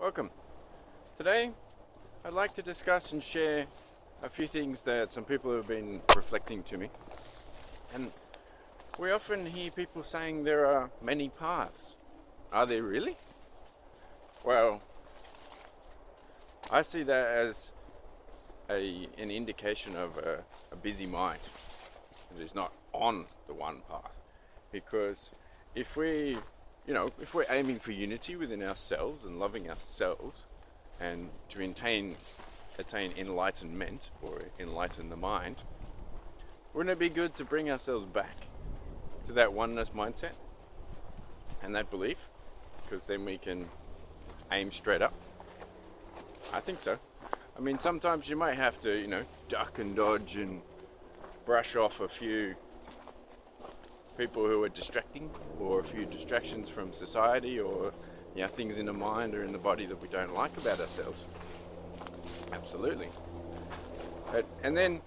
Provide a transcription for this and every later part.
Welcome. Today, I'd like to discuss and share a few things that some people have been reflecting to me. And we often hear people saying there are many paths. Are there really? Well, I see that as an indication of a busy mind that is not on the one path. Because if if we're aiming for unity within ourselves and loving ourselves and to attain enlightenment or enlighten the mind, wouldn't it be good to bring ourselves back to that oneness mindset and that belief? Because then we can aim straight up. I think so. I mean, sometimes you might have to, duck and dodge and brush off a few people who are distracting, or a few distractions from society, or things in the mind or in the body that we don't like about ourselves. Absolutely. And then,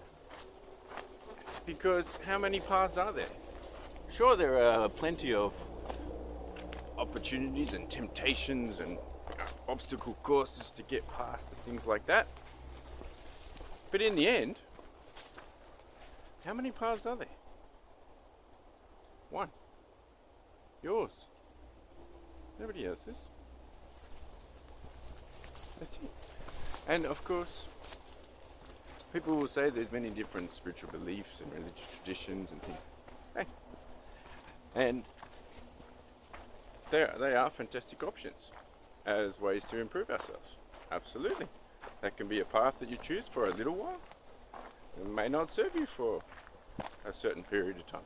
because how many paths are there? Sure, there are plenty of opportunities and temptations and obstacle courses to get past and things like that. But in the end, how many paths are there? One. Yours. Nobody else's. That's it. And of course, people will say there's many different spiritual beliefs and religious traditions and things. Hey. And they are fantastic options as ways to improve ourselves. Absolutely. That can be a path that you choose for a little while. It may not serve you for a certain period of time.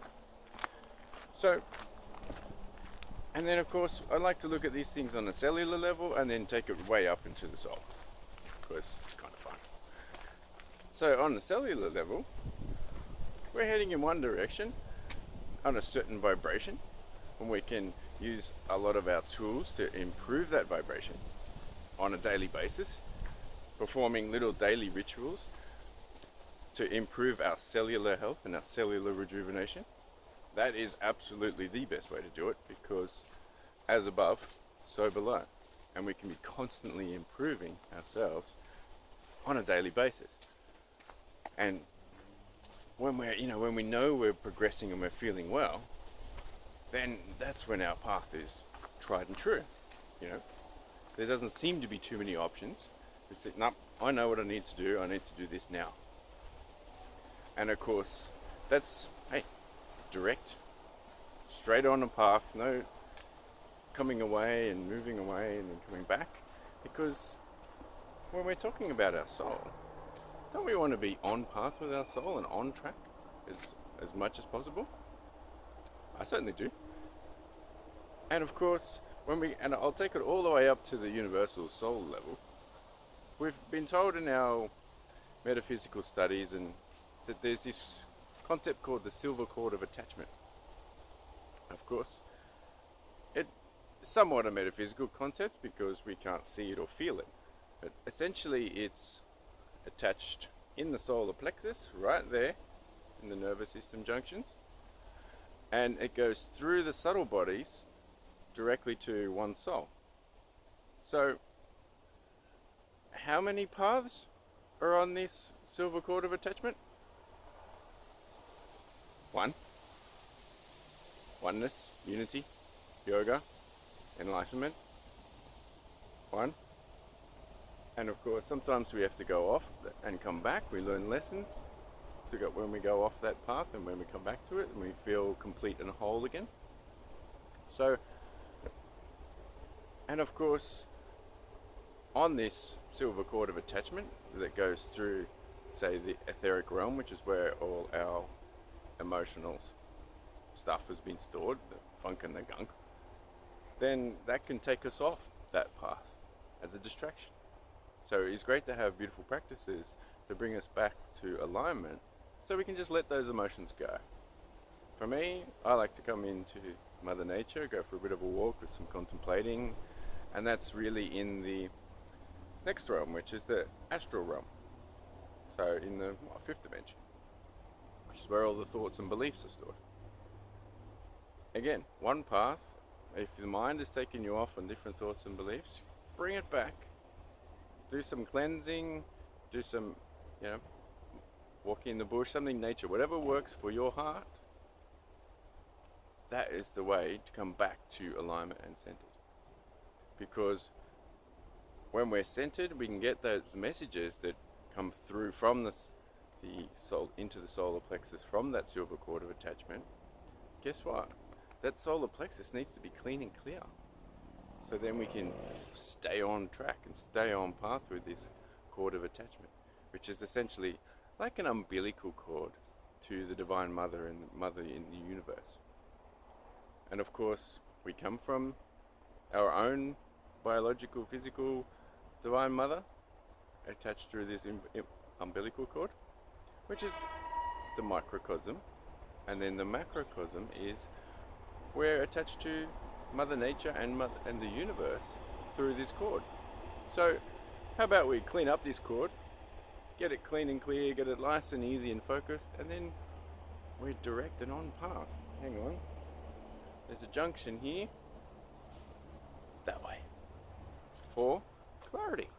So, and then of course, I like to look at these things on a cellular level and then take it way up into the soul, because it's kind of fun. So on the cellular level, we're heading in one direction on a certain vibration, and we can use a lot of our tools to improve that vibration on a daily basis, performing little daily rituals to improve our cellular health and our cellular rejuvenation. That is absolutely the best way to do it, because as above, so below. And we can be constantly improving ourselves on a daily basis. And when we know we're progressing and we're feeling well, then that's when our path is tried and true. There doesn't seem to be too many options. It's like, nope, I know what I need to do. I need to do this now. And of course, that's, direct, straight on a path, no coming away and moving away and then coming back. Because when we're talking about our soul, don't we want to be on path with our soul and on track as much as possible? I certainly do. And of course, and I'll take it all the way up to the universal soul level, we've been told in our metaphysical studies and that there's this concept called the silver cord of attachment. Of course, it's somewhat a metaphysical concept because we can't see it or feel it. But essentially it's attached in the solar plexus, right there in the nervous system junctions. And it goes through the subtle bodies directly to one's soul. So, how many paths are on this silver cord of attachment? One. Oneness, unity, yoga, enlightenment. One. And of course, sometimes we have to go off and come back. We learn lessons when we go off that path, and when we come back to it, and we feel complete and whole again. So, and of course, on this silver cord of attachment that goes through, say, the etheric realm, which is where all our emotional stuff has been stored, the funk and the gunk, then that can take us off that path as a distraction. So it's great to have beautiful practices to bring us back to alignment, so we can just let those emotions go. For me, I like to come into Mother Nature, go for a bit of a walk with some contemplating, and that's really in the next realm, which is the astral realm. So in the fifth dimension, which is where all the thoughts and beliefs are stored. Again, one path. If the mind is taking you off on different thoughts and beliefs, bring it back, do some cleansing, do some, you know, walking in the bush, something nature, whatever works for your heart. That is the way to come back to alignment and centered. Because when we're centered, we can get those messages that come through from the soul into the solar plexus from that silver cord of attachment. Guess what? That solar plexus needs to be clean and clear. So then we can stay on track and stay on path with this cord of attachment, which is essentially like an umbilical cord to the Divine Mother and the Mother in the universe. And of course, we come from our own biological, physical Divine Mother attached through this umbilical cord, which is the microcosm. And then the macrocosm is we're attached to Mother Nature and the universe through this cord. So how about we clean up this cord, get it clean and clear, get it nice and easy and focused, and then we're direct and on path. Hang on. There's a junction here. It's that way. For clarity.